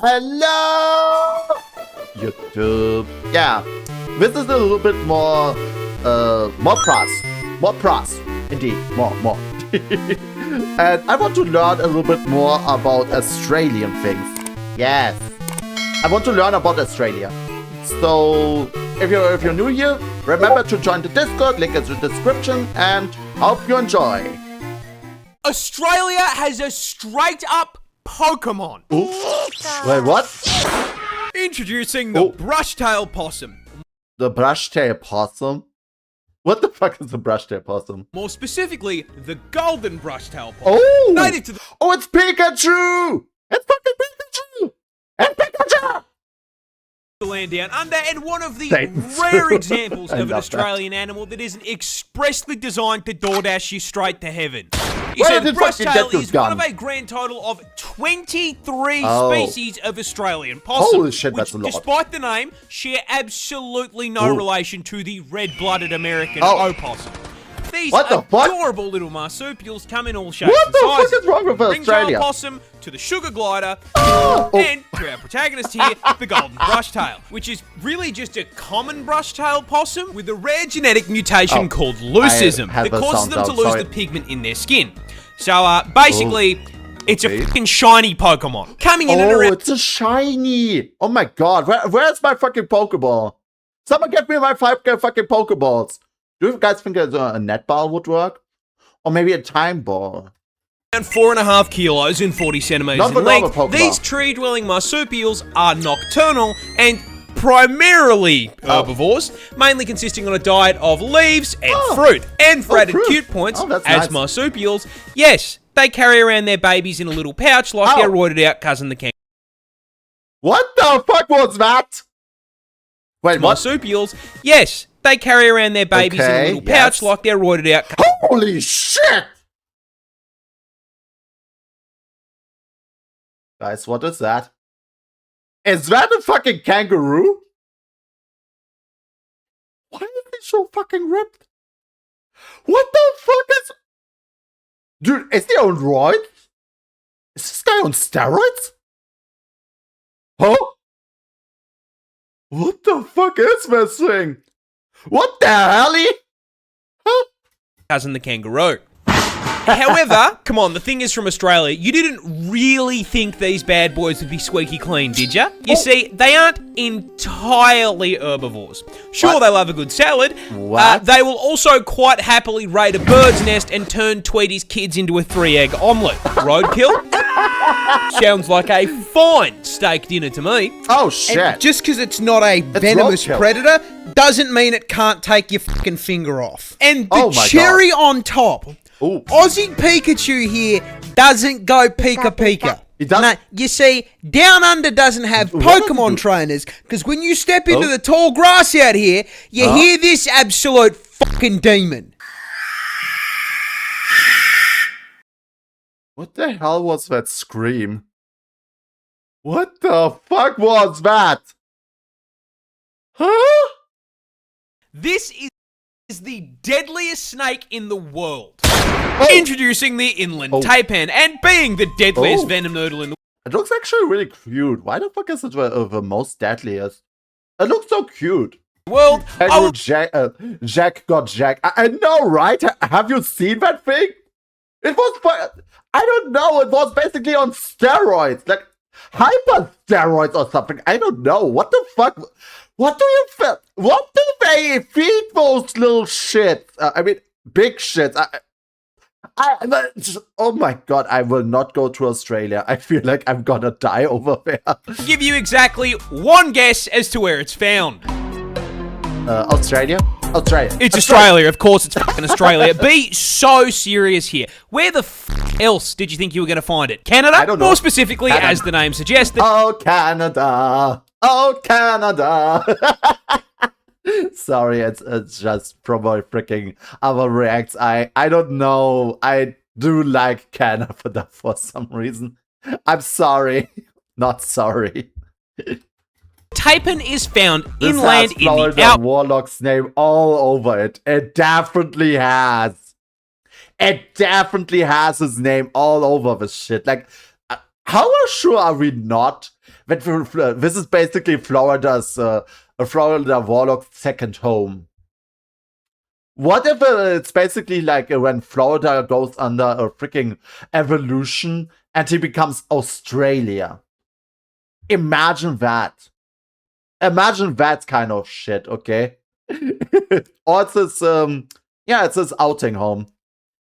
Hello, YouTube. Yeah, this is a little bit more pros. Indeed, more. And I want to learn a little bit more about Australian things. Yes, I want to learn about Australia. So, if you're new here, remember to join the Discord. Link is in the description, and hope you enjoy. Australia has a straight-up Pokemon. Ooh. Wait, what? Introducing the brush-tail possum. The brush-tail possum? What the fuck is the brush-tail possum? More specifically, the golden brush-tail possum. Oh! Native to the It's Pikachu! It's fucking Pikachu! It's Pikachu! land down under, and one of the Thanks. rare examples of an love Australian animal that isn't expressly designed to DoorDash you straight to heaven. You Where see, did the brush-tail fucking is get one of this a grand total of 23 Oh. species of Australian possum, Holy shit, which, that's a lot. despite the name, share absolutely no Ooh. relation to the red-blooded American Oh. opossum. These What the fuck? adorable little marsupials come in all shapes What and the sizes. fuck is wrong with Ringtail Australia? possum to the sugar glider, Oh. and to our protagonist here, the golden brushtail, which is really just a common brushtail possum with a rare genetic mutation called leucism have that a causes sound them to out, lose sorry. the pigment in their skin. So, basically, it's a Okay. fucking shiny Pokemon. Coming in and Oh, around. it's a shiny! Oh my god, where's my fucking Pokeball? Someone get me my 5 fucking Pokeballs! Do you guys think a netball would work? Or maybe a time ball? Around 4.5 kilos and 40 centimeters Not in the normal length, Pokemon. these tree-dwelling marsupials are nocturnal and primarily herbivores, mainly consisting on a diet of leaves and fruit. And for added fruit. cute points, That's as nice. marsupials, yes, they carry around their babies in a little pouch like their roided-out cousin the kangaroo. What the fuck was that? Wait, what? Marsupials, yes, they carry around their babies in a Okay, little pouch yes. like their roided-out cousin. Holy shit! Guys, what is that? Is that a fucking kangaroo? Why is he so fucking ripped? What the fuck is... Dude, is he on roids? Is this guy on steroids? Huh? What the fuck is this thing? What the hell? Huh? Cousin the kangaroo. However, come on, the thing is from Australia, you didn't really think these bad boys would be squeaky clean, did ya? You see, they aren't entirely herbivores. Sure, What? they love a good salad. What? They will also quite happily raid a bird's nest and turn Tweety's kids into a 3-egg omelette. Roadkill? Sounds like a fine steak dinner to me. Oh shit. And just because it's not a venomous roadkill. predator doesn't mean it can't take your fucking finger off. And the Oh my cherry on top, Ooh. Aussie Pikachu here doesn't go Pika Pika. He doesn't? No, you see, Down Under doesn't have What does it Pokemon do? trainers, because when you step into the tall grass out here, you hear this absolute fucking demon. What the hell was that scream? What the fuck was that? Huh? This is the deadliest snake in the world. Oh. Introducing the inland taipan, and being the deadliest venom noodle in the It looks actually really cute. Why the fuck is it the most deadliest? It looks so cute. world. I Hello, will Jack got Jack. I know, right? Have you seen that thing? It was, I don't know, it was basically on steroids. Like, hyper steroids or something. I don't know. What the fuck? What do they feed those little shits? I mean, big shits. Oh my god, I will not go to Australia. I feel like I'm gonna die over there. give you exactly one guess as to where it's found. Australia? Australia. It's Australia, of course it's fucking Australia. Be so serious here. Where the f else did you think you were going to find it? Canada? I don't know. More specifically, Canada. as the name suggests, Oh, Canada. Oh, Canada. Sorry, it's just from my freaking other reacts. I don't know. I do like Canada for some reason. I'm sorry. Not sorry. taipan is found This inland has in Florida the out. Warlock's name all over it. It definitely has. It definitely has his name all over this shit. Like, how sure are we not This is basically Florida's Florida warlock's second home. What if it's basically like when Florida goes under a freaking evolution and he becomes Australia? Imagine that. Imagine that kind of shit, okay? Or it's his, it's his outing home.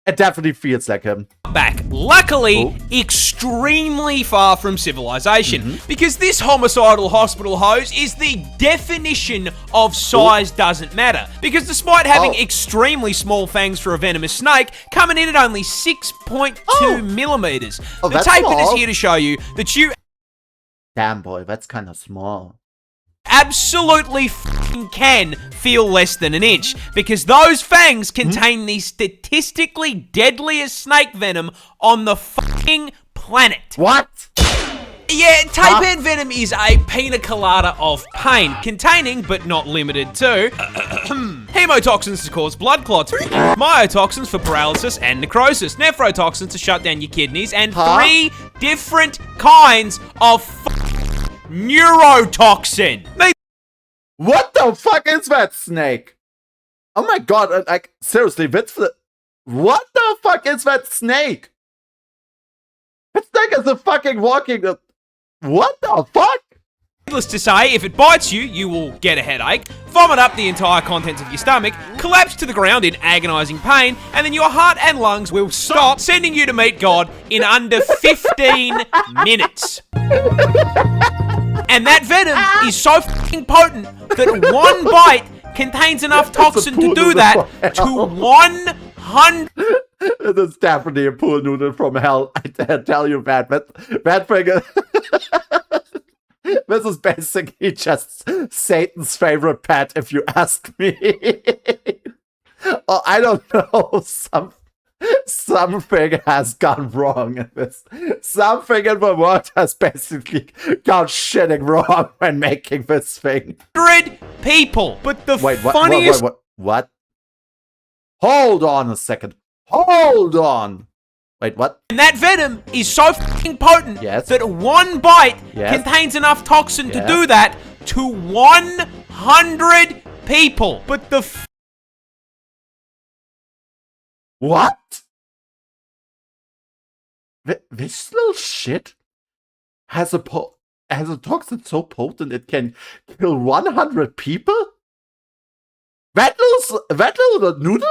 It definitely feels like him. Back, luckily, extremely far from civilization, because this homicidal hospital hose is the definition of size doesn't matter. Because despite having extremely small fangs for a venomous snake, coming in at only 6.2 millimeters, the taipan is here to show you that you Damn, boy, that's kind of small. absolutely f***ing can feel less than an inch, because those fangs contain the statistically deadliest snake venom on the f***ing planet. What? Yeah, taipan venom is a pina colada of pain, containing, but not limited to, hemotoxins to cause blood clots, myotoxins for paralysis and necrosis, nephrotoxins to shut down your kidneys, and 3 different kinds of neurotoxin. What the fuck is that snake? Oh my god, like, seriously, what the fuck is that snake? That snake is a fucking walking... What the fuck? Needless to say, if it bites you, you will get a headache, vomit up the entire contents of your stomach, collapse to the ground in agonizing pain, and then your heart and lungs will stop, sending you to meet God in under 15 minutes. And that venom is so fucking potent that one bite contains enough toxin to do that to 100... It's definitely a pool noodle from hell. I tell you that. That thing... This is basically just Satan's favorite pet, if you ask me. Oh, I don't know. Something has gone wrong in this. Something in the world has basically gone shitting wrong when making this thing. 100 people. But the funniest... What? Hold on a second. Hold on. Wait, what? And that venom is so fucking potent that one bite contains enough toxin to do that to 100 people. But the What? This little shit has a toxin so potent it can kill 100 people? That little noodle?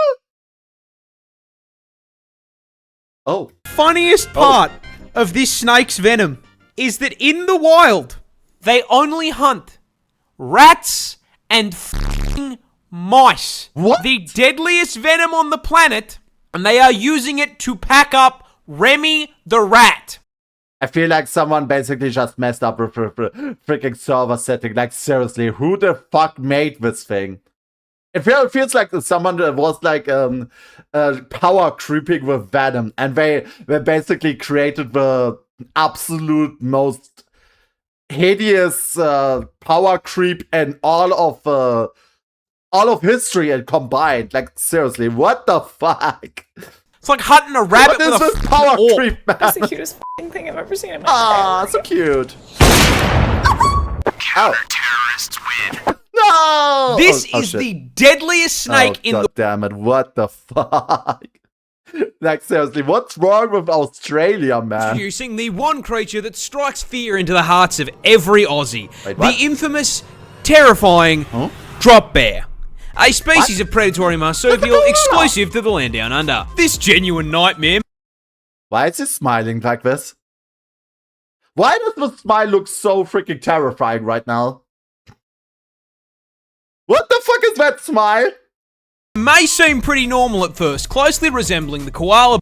Oh. Funniest part of this snake's venom is that in the wild, they only hunt rats and f***ing mice. What? The deadliest venom on the planet, and they are using it to pack up Remy the rat. I feel like someone basically just messed up with freaking server setting. Like, seriously, who the fuck made this thing? It feels like someone was like power creeping with venom, and they basically created the absolute most hideous power creep in all of history and combined. Like, seriously, what the fuck? It's like hunting a rabbit with with a power creep, man? That's the cutest f***ing thing I've ever seen in my Ah, so cute. Counter-terrorists win. No! This is shit. the deadliest snake in the... damn it, what the fuck? Like, seriously, what's wrong with Australia, man? Introducing the one creature that strikes fear into the hearts of every Aussie. Wait, what? The infamous, terrifying drop bear. A species of predatory marsupial exclusive to the land down under. This genuine nightmare... Why is he smiling like this? Why does the smile look so freaking terrifying right now? What the fuck is that smile? may seem pretty normal at first, closely resembling the koala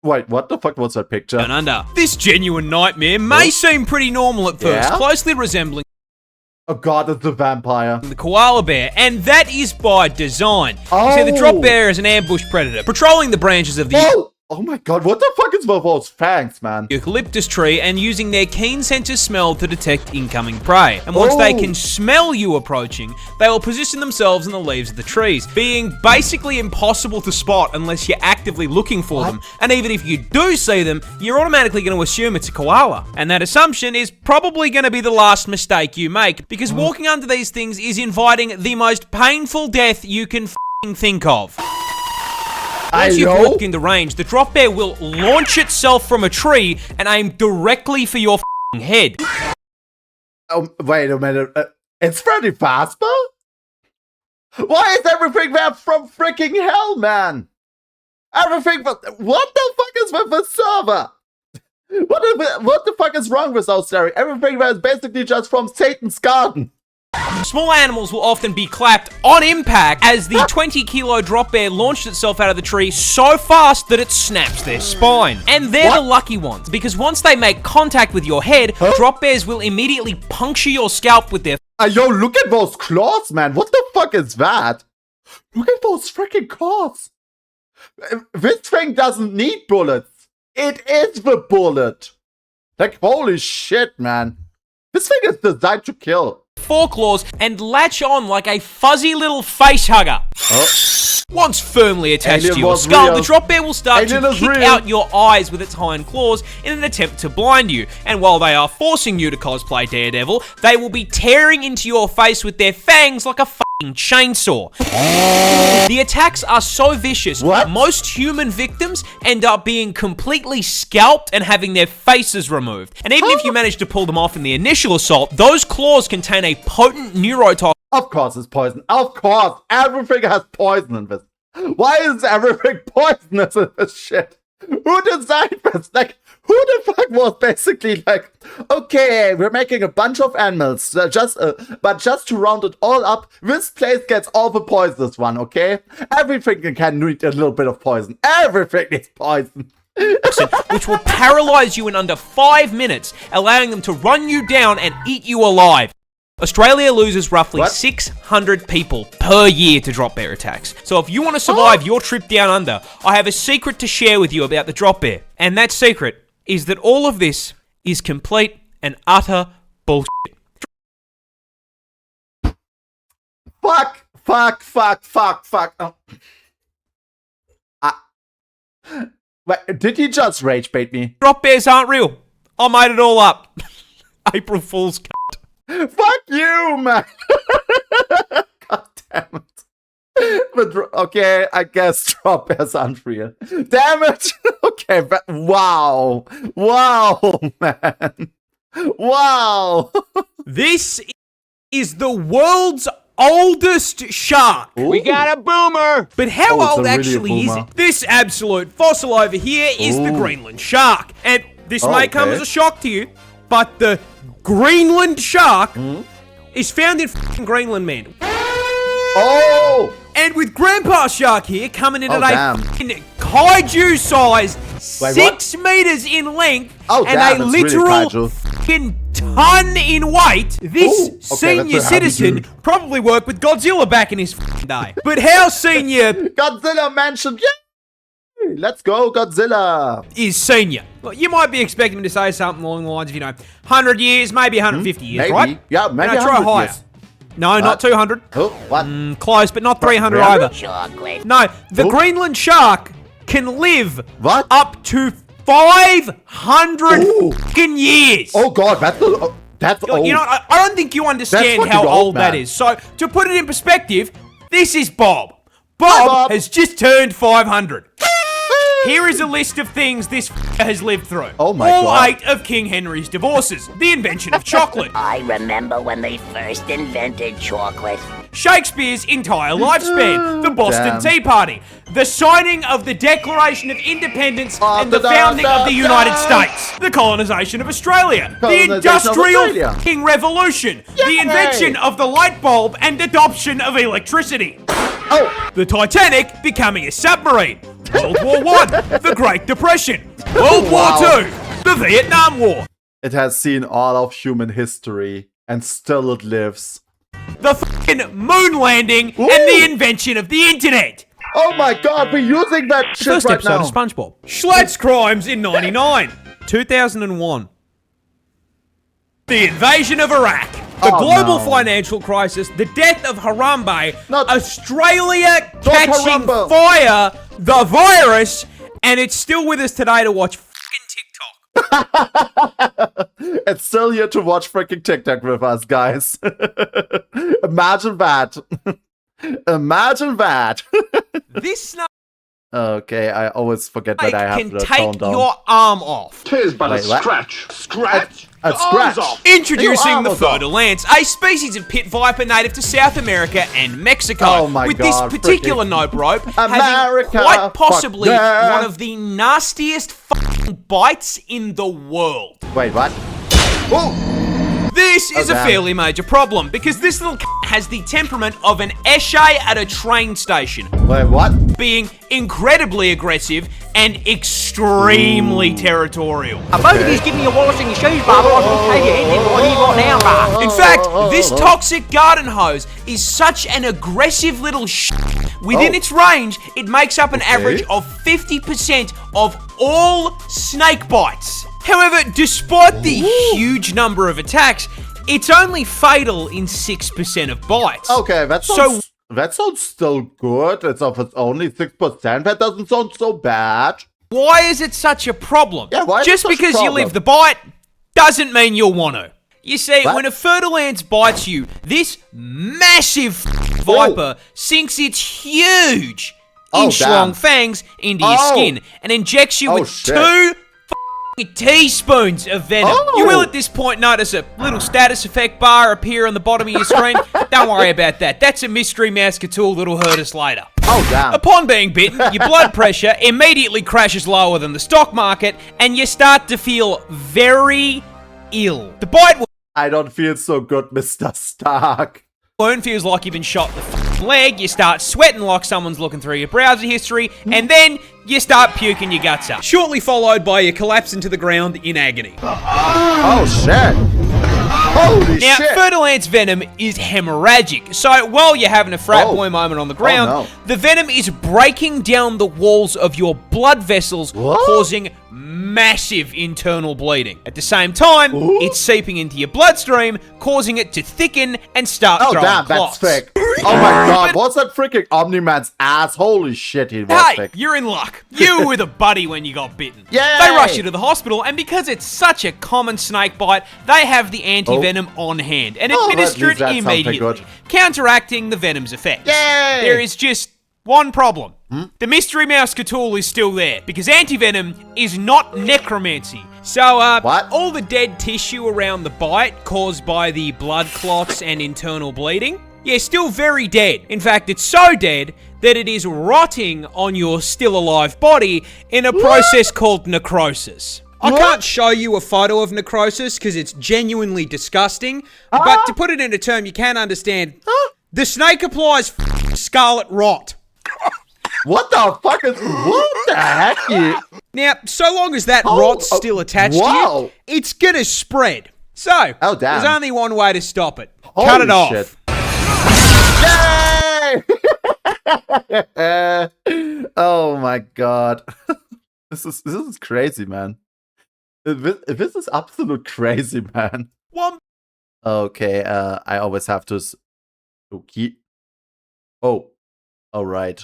Wait, what the fuck was that picture? down under. This genuine nightmare may seem pretty normal at first, Yeah? closely resembling Oh god, it's the vampire. the koala bear, and that is by design. Oh. You see, the drop bear is an ambush predator, patrolling the branches of the... Oh my god, what the fuck is with those fangs, man? Eucalyptus tree and using their keen sense of smell to detect incoming prey. And once they can smell you approaching, they will position themselves in the leaves of the trees, being basically impossible to spot unless you're actively looking for them. And even if you do see them, you're automatically going to assume it's a koala. And that assumption is probably going to be the last mistake you make, because walking under these things is inviting the most painful death you can think of. Once you've walked into range, the drop bear will launch itself from a tree and aim directly for your head. Oh, wait a minute. It's Freddy Fazbear? Why is everything there from freaking hell, man? Everything. What the fuck is with the server? What the fuck is wrong with those Larry? Everything there is basically just from Satan's garden. Small animals will often be clapped on impact as the 20-kilo drop bear launched itself out of the tree so fast that it snaps their spine. And they're the lucky ones, because once they make contact with your head, drop bears will immediately puncture your scalp with their... Yo, look at those claws, man. What the fuck is that? Look at those freaking claws. This thing doesn't need bullets. It is the bullet. Like, holy shit, man. This thing is designed to kill. Foreclaws and latch on like a fuzzy little face hugger. Once firmly attached to your skull, the drop bear will start to kick out your eyes with its hind claws in an attempt to blind you. And while they are forcing you to cosplay Daredevil, they will be tearing into your face with their fangs like a fucking chainsaw. The attacks are so vicious, most human victims end up being completely scalped and having their faces removed. And even if you manage to pull them off in the initial assault, those claws contain a potent neurotoxin. Of course it's poison. Of course. Everything has poison in this. Why is everything poisonous in this shit? Who designed this? Like, who the fuck was basically like, okay, we're making a bunch of animals, but just to round it all up, this place gets all the poisonous one, okay? Everything can need a little bit of poison. Everything is poison. Which will paralyze you in under 5 minutes, allowing them to run you down and eat you alive. Australia loses roughly 600 people per year to drop bear attacks. So if you want to survive your trip down under, I have a secret to share with you about the drop bear. And that secret is that all of this is complete and utter bullshit. Fuck. Oh. Wait, did he just rage bait me? Drop bears aren't real. I made it all up. April Fool's cunt. Fuck you, man. God damn it. But, okay, I guess drop bears aren't real. Damn it. Okay, but wow. Wow, man. Wow. This is the world's oldest shark. Ooh. We got a boomer. But how old actually is it? This absolute fossil over here is the Greenland shark. And this may come as a shock to you, but the Greenland shark is found in Greenland, man. Oh! And with Grandpa Shark here coming in at a kaiju size, 6 meters in length, and a literal ton in weight, this senior citizen probably worked with Godzilla back in his day. But how senior Godzilla mentioned, let's go Godzilla, is senior? Well, you might be expecting him to say something along the lines of, 100 years, maybe 150 years, right? Yeah, maybe try 100 higher. years. No, not 200. Oh, what? Close, but not 300 either. No, the Greenland shark can live up to 500 fucking years. Oh god, that's old. I don't think you understand how old that is. So, to put it in perspective, this is Bob. Bob has just turned 500. Here is a list of things this has lived through. Oh my God. All 8 of King Henry's divorces. The invention of chocolate. I remember when they first invented chocolate. Shakespeare's entire lifespan. The Boston Tea Party. The signing of the Declaration of Independence and the founding of the United States. The colonization of Australia. The Industrial King Revolution. The invention of the light bulb and adoption of electricity. The Titanic becoming a submarine. World War I, the Great Depression, World War II, the Vietnam War. It has seen all of human history, and still it lives. The fucking moon landing and the invention of the internet. Oh my god, we're using that shit First right episode now. of SpongeBob. Schlatt's crimes in 99. 2001. The invasion of Iraq. The global financial crisis. The death of Harambe. Australia catching Harambe. fire. The virus. And it's still with us today to watch fucking TikTok. It's still here to watch freaking TikTok with us, guys. Imagine that. Imagine that. This snake Okay, I always forget that I have can the take tone down. your arm off. Tis but Wait, a what? scratch. Scratch? A The scratch. arm's off. Introducing Your the arm was off. fer-de-lance, a species of pit viper native to South America and Mexico. Oh my with God, this particular freaking nope rope having America, quite possibly fuck yeah. one of the nastiest fucking bites in the world. Wait, what? Whoa! This is a damn. fairly major problem because this little has the temperament of an eshay at a train station, Wait, what? being incredibly aggressive and extremely territorial. Both of you give me your wallets and your shoes, Barbara. I can tell you anything what you got now, Bar. In fact, this toxic garden hose is such an aggressive little within its range, it makes up an average of 50% of all snake bites. However, despite the huge number of attacks, it's only fatal in 6% of bites. Okay, that sounds still good. It's only 6%. That doesn't sound so bad. Why is it such a problem? Yeah, why is Just it such a because you problem? live the bite doesn't mean you'll want to. You see, What? when a fer-de-lance bites you, this massive viper sinks its huge, inch-long damn. fangs into your skin and injects you with shit. 2 teaspoons of venom. You will at this point notice a little status effect bar appear on the bottom of your screen. Don't worry about that. That's a mystery mouse tool that'll hurt us later. Oh, damn. Upon being bitten, your blood pressure immediately crashes lower than the stock market and you start to feel very ill. The bite I don't feel so good, Mr. Stark. wound feels like you've been shot in the leg, you start sweating like someone's looking through your browser history, and then you start puking your guts up. Shortly followed by you collapse into the ground in agony. Oh, shit. Holy Now, shit. fer-de-lance venom is hemorrhagic, so while you're having a frat boy moment on the ground, no. the venom is breaking down the walls of your blood vessels, causing massive internal bleeding. At the same time, it's seeping into your bloodstream, causing it to thicken and start Oh, growing damn, clots. that's fake. Oh my god, what's that freaking Omni-Man's ass? Holy shit, he was Hey, fake. you're in luck. You were with a buddy when you got bitten. Yay! They rush you to the hospital, and because it's such a common snake bite, they have the anti-venom on hand and Oh, administer at least it that's something immediately, good. counteracting the venom's effects. Yay! There is just one problem. The mystery mouse tool is still there, because anti-venom is not necromancy. So, What? all the dead tissue around the bite caused by the blood clots and internal bleeding, yeah, still very dead. In fact, it's so dead that it is rotting on your still alive body in a process called necrosis. I can't show you a photo of necrosis because it's genuinely disgusting, but to put it in a term you can understand, the snake applies scarlet rot. What the fuck is... What the heck? Now, so long as that rot's still attached to wow. you, it's gonna spread. So, Oh, damn. there's only one way to stop it. Cut it off. Shit. Yay! Oh my god. This is crazy, man. This is absolute crazy, man. Okay, I always have to... Okay. Oh. Alright.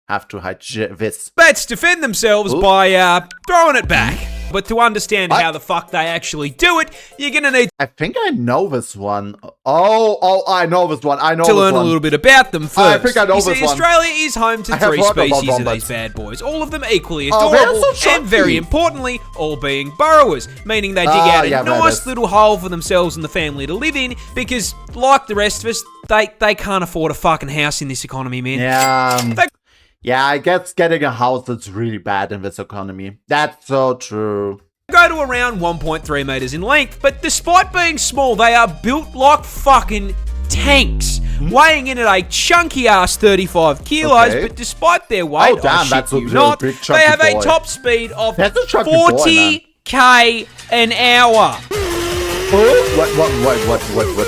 Have to hide this. Bats defend themselves by throwing it back. But to understand how the fuck they actually do it, you're gonna need I think I know this one. Oh, I know this one. I know to this learn one. a little bit about them first. I think I know you see, this one. Australia is home to I have 3 heard about species of wombats. these bad boys, all of them equally Oh, they're adorable, so and very chunky. importantly, all being burrowers, meaning they dig out a yeah, nice rabbits. little hole for themselves and the family to live in, because, like the rest of us, they can't afford a fucking house in this economy, man. Yeah. Yeah, I guess getting a house is really bad in this economy. That's so true. Go to around 1.3 meters in length, but despite being small, they are built like fucking tanks, weighing in at a chunky ass 35 kilos. Okay. But despite their weight, Oh, damn, shit that's a you real not, big they chunky have a boy. top speed of That's a chunky boy, man. 40k an hour.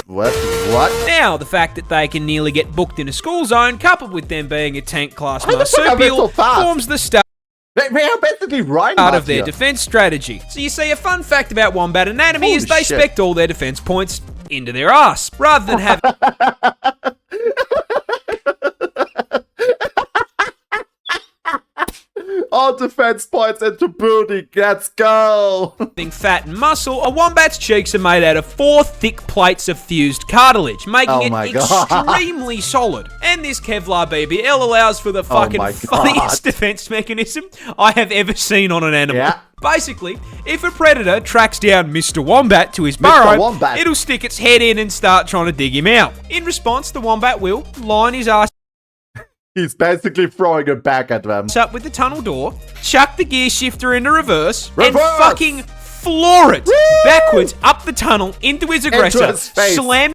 What? Now, the fact that they can nearly get booked in a school zone, coupled with them being a tank-class How the fuck are they so marsupial, fast? forms the start They are basically right of their defense strategy. So you see, a fun fact about wombat anatomy is they shit. spec all their defense points into their ass, rather than having All defense points into booty. Let's go. fat and muscle. A wombat's cheeks are made out of 4 thick plates of fused cartilage, making Oh it my God. extremely solid. And this Kevlar BBL allows for the fucking my funniest God. defense mechanism I have ever seen on an animal. Yeah. Basically, if a predator tracks down Mr. Wombat to his burrow, Wombat. it'll stick its head in and start trying to dig him out. In response, the wombat will line his ass He's basically throwing it back at them. up with the tunnel door, chuck the gear shifter into reverse, and Reverse! fucking floor it backwards up the tunnel into his aggressor, his face. slam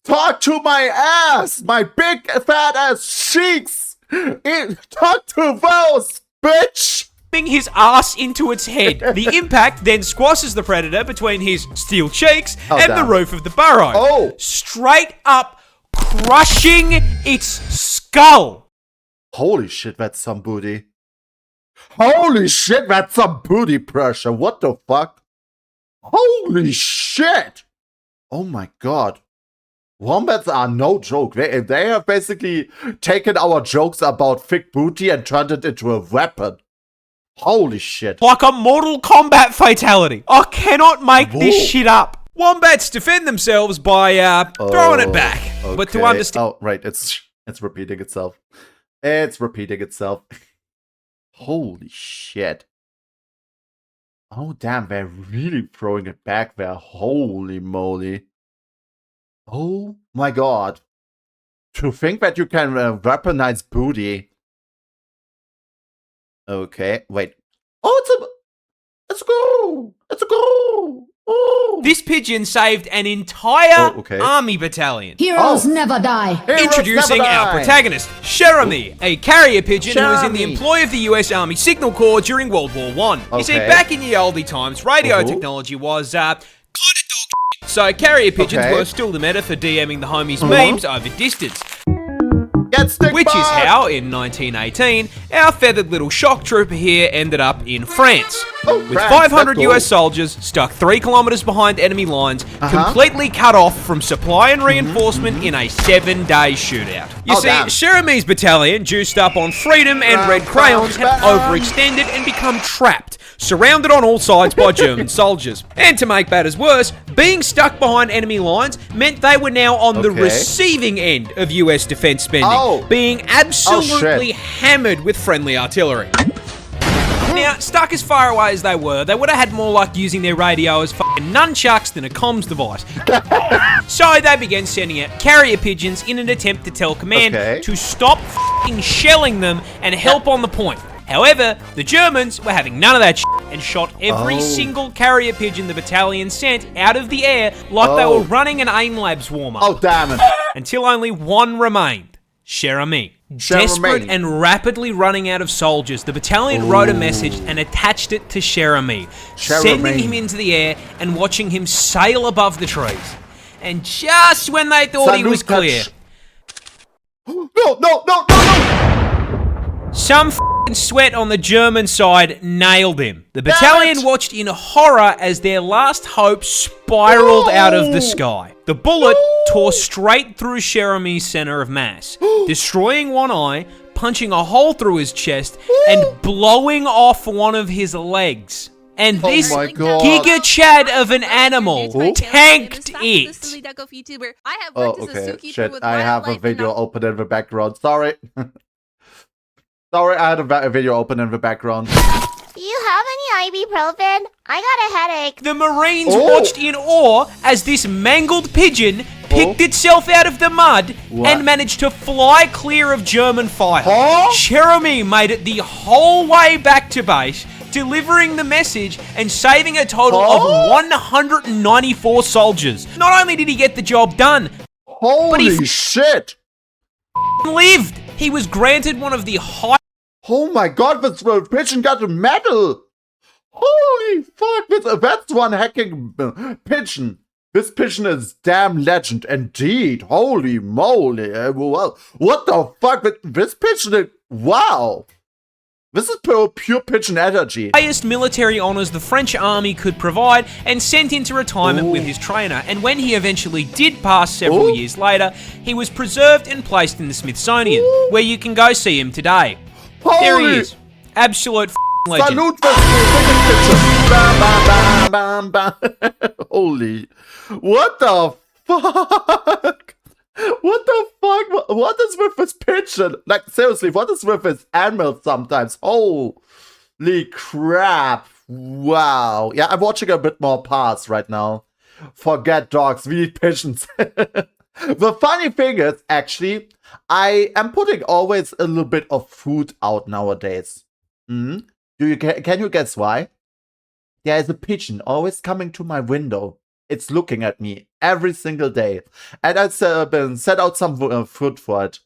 Talk to my ass, my big fat ass cheeks. Talk to those, bitch. his ass into its head. The impact then squashes the predator between his steel cheeks and the damn. roof of the burrow. Oh. Straight up crushing its skull. Holy shit, that's some booty. Holy shit, that's some booty pressure. What the fuck? Holy shit. Oh my god. Wombats are no joke. They have basically taken our jokes about thick booty and turned it into a weapon. Holy shit. Like a Mortal Kombat fatality. I cannot make this Whoa. shit up. Wombats defend themselves by throwing it back. But to Okay. understand... Oh, right. It's repeating itself. It's repeating itself. Holy shit. Oh, damn. They're really throwing it back there. Holy moly. Oh, my God. To think that you can weaponize booty. Okay, wait. Oh, it's a go! It's a go! Oh! This pigeon saved an entire Oh, okay. army battalion. Heroes never die. Heroes Introducing never our die. protagonist, Cher Ami, a carrier pigeon who was in the Cher Ami. employ of the US Army Signal Corps during World War I. You see, Okay. back in the oldie times, radio Uh-huh. technology was kind of dog shit. So carrier pigeons Okay. were still the meta for DMing the homies' Uh-huh. memes over distance. Get stick Which is bug! how, in 1918, our feathered little shock trooper here ended up in France. Oh, With France, 500 that's cool. US soldiers stuck 3 kilometers behind enemy lines, Uh-huh. completely cut off from supply and reinforcement in a 7-day shootout. You Oh, see, damn. Cher Ami's battalion, juiced up on freedom and red crayons, had overextended and become trapped, surrounded on all sides by German soldiers. And to make matters worse, being stuck behind enemy lines meant they were now on the Okay. receiving end of US defense spending, Oh. being absolutely shit. hammered with friendly artillery. Now, stuck as far away as they would have had more luck using their radio as fucking nunchucks than a comms device. So they began sending out carrier pigeons in an attempt to tell command Okay. to stop fucking shelling them and help on the point. However, the Germans were having none of that shit and shot every Oh. single carrier pigeon the battalion sent out of the air like they Oh. were running an AIM Labs warm-up. Oh, damn it. Until only one remained, Cher Ami. Cher Desperate Ami. and rapidly running out of soldiers, the battalion wrote a message and attached it to Cher Ami, Cher sending Ami. him into the air and watching him sail above the trees. And just when they thought he was Salute clear, touch. No. some f***ing sweat on the German side nailed him. The battalion it. watched in horror as their last hope spiraled out of the sky. The bullet tore straight through Cher Ami's center of mass, destroying one eye, punching a hole through his chest, and blowing off one of his legs. And this my God. Giga Chad of an animal tanked it. Oh, okay. Shit, I have a video open in the background. Sorry. Sorry, I had a video open in the background. Do you have any ibuprofen? I got a headache. The Marines Oh. watched in awe as this mangled pigeon picked itself out of the mud What? and managed to fly clear of German fire. Huh? Cher Ami made it the whole way back to base, delivering the message and saving a total of 194 soldiers. Not only did he get the job done, Holy shit! he lived. He was granted one of the highest Oh my god, this pigeon got a medal! Holy fuck! That's one hacking pigeon. This pigeon is damn legend indeed. Holy moly! Well, what the fuck with this pigeon? Wow! This is pure pigeon energy. Highest military honors the French army could provide and sent into retirement with his trainer. And when he eventually did pass several years later, he was preserved and placed in the Smithsonian, where you can go see him today. There he is. Absolute legend. Salute for the pigeon. Bam, bam, bam, bam, bam. Holy. What the fuck? What the fuck? What is with this pigeon? Like, seriously, what is with this animal sometimes? Holy crap. Wow. Yeah, I'm watching a bit more parz right now. Forget dogs, we need pigeons. The funny thing is, actually, I am putting always a little bit of food out nowadays. Can you guess why? There is a pigeon always coming to my window. It's looking at me every single day. And I've set out some food for it.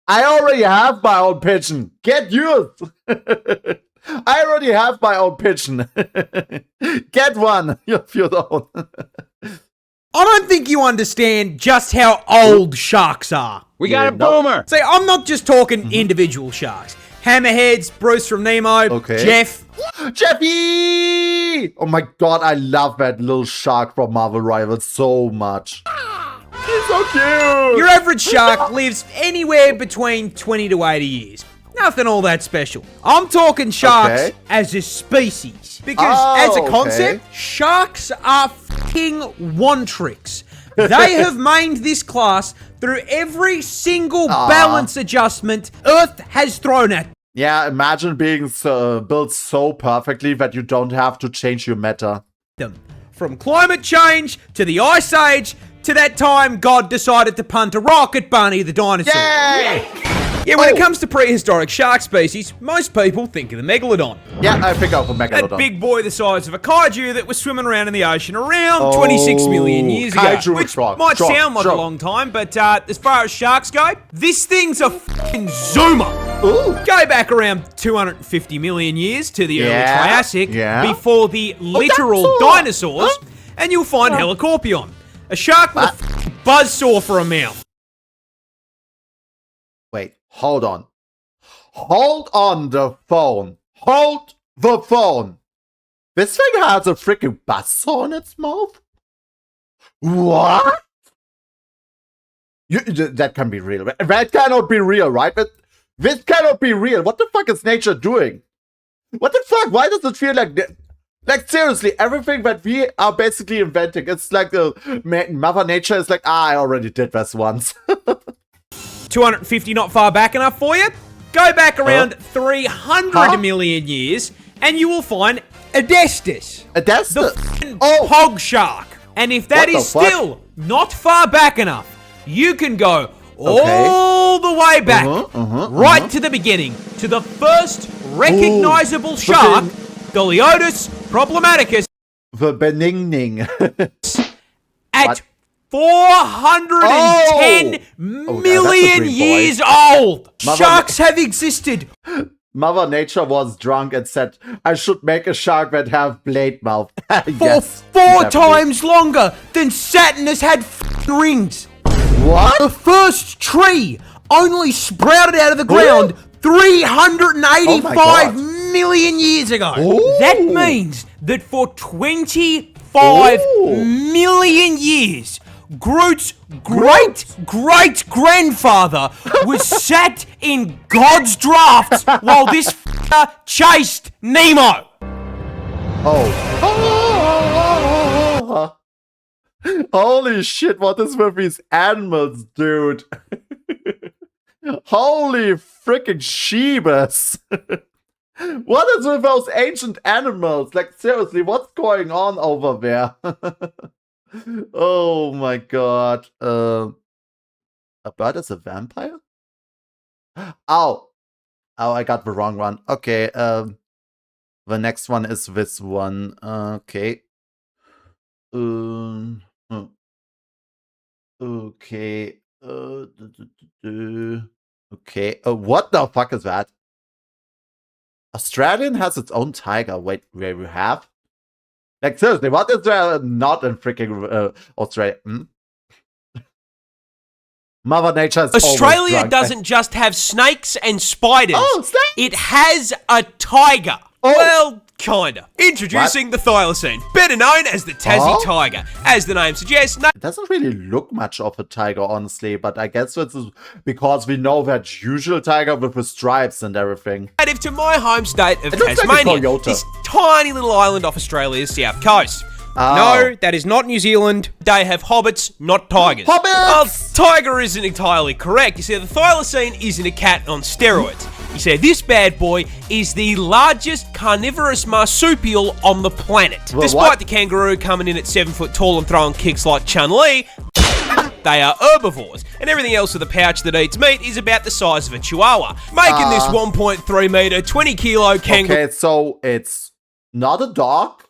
I already have my own pigeon. Get used. I already have my own pigeon. Get one if you don't. I don't think you understand just how old sharks are. We got a boomer. See, I'm not just talking individual sharks. Hammerheads, Bruce from Nemo, Okay. Jeff. Jeffy! Oh my god, I love that little shark from Marvel Rivals so much. He's so cute! Your average shark lives anywhere between 20 to 80 years. Nothing all that special. I'm talking sharks as a species. Because as a concept, sharks are fucking one-tricks. They have mained this class through every single balance adjustment Earth has thrown at them. Yeah, imagine being built so perfectly that you don't have to change your meta. From climate change to the Ice Age to that time God decided to punt a rock at Barney the dinosaur. Yay! Yeah, when it comes to prehistoric shark species, most people think of the megalodon. Yeah, I pick up a megalodon. That big boy the size of a kaiju that was swimming around in the ocean around 26 million years ago. Kaiju Which shark, might shark, sound like shark. a long time, but as far as sharks go, this thing's a fucking zoomer. Ooh. Go back around 250 million years to the early Yeah, Triassic, yeah. before the literal dinosaurs, and you'll find Helicorpion, a shark with a fucking buzzsaw for a mouth. Wait, hold on. Hold on the phone. Hold the phone. This thing has a freaking buzzsaw in its mouth? What? That can be real. That cannot be real, right? But this cannot be real. What the fuck is nature doing? What the fuck? Why does it feel like that? Like, seriously, everything that we are basically inventing, it's like Mother Nature is like, I already did this once. 250 not far back enough for you? Go back around 300 million years, and you will find Adestus. That's the hog shark. And if that What the is fuck? still not far back enough, you can go all the way back, right to the beginning, to the first recognizable shark, Goliath problematicus, the benigning. at 410 million years old. Sharks have existed Mother Nature was drunk and said, I should make a shark that have blade mouth. for Yes, four definitely. times longer than Saturn has had rings. What? The first tree only sprouted out of the ground 385 million years ago. Ooh. That means that for 25 million years, Groot's great-great-grandfather was sat in God's drafts while this f***er chased Nemo. Oh. Holy shit, what is with these animals, dude? Holy freaking Sheebas. What is with those ancient animals? Like, seriously, what's going on over there? Oh my god. A bird is a vampire? Ow. Oh, I got the wrong one. Okay, the next one is this one. Okay. Okay. Okay. What the fuck is that? Australian has its own tiger. Wait, where we have? Like, seriously, what is there not in freaking Australia? Mother Nature is Australia always drunk. doesn't just have snakes and spiders. Oh, snakes! It has a tiger. Oh. Well, kinda. Introducing the thylacine, better known as the Tassie tiger. As the name suggests, It doesn't really look much of a tiger, honestly, but I guess this is because we know that usual tiger with the stripes and everything. native to my home state of It looks like a Tasmania, coyote. this tiny little island off Australia's south coast. Oh. No, that is not New Zealand. They have hobbits, not tigers. Hobbits! Well, tiger isn't entirely correct. You see, the thylacine isn't a cat on steroids. You see, this bad boy is the largest carnivorous marsupial on the planet. Well, Despite what? the kangaroo coming in at 7 foot tall and throwing kicks like Chun-Li, they are herbivores, and everything else with a pouch that eats meat is about the size of a chihuahua, making this 1.3 meter, 20 kilo kangaroo Okay, so it's not a dog.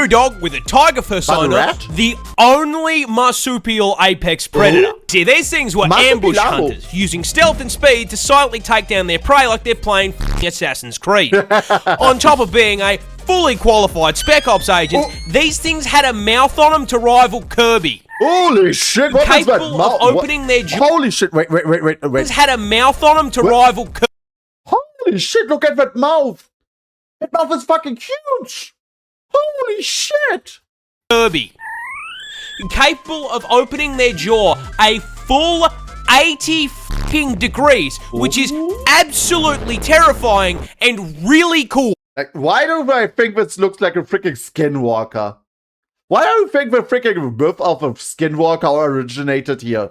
dog with a tiger persona, rat? the only marsupial apex predator. See, these things were ambush Marsupial. hunters, using stealth and speed to silently take down their prey like they're playing Assassin's Creed. On top of being a fully qualified Spec Ops agent, these things had a mouth on them to rival Kirby. Holy shit, what is that Capable mouth? of opening their jaws. Holy shit, wait. Had a mouth on them to rival Kirby. Holy shit, look at that mouth. That mouth is fucking huge. Holy shit. Kirby. Capable of opening their jaw a full 80 fucking degrees, which is absolutely terrifying and really cool. Like, why do I think this looks like a freaking skinwalker? Why do you think the freaking myth of a skinwalker originated here?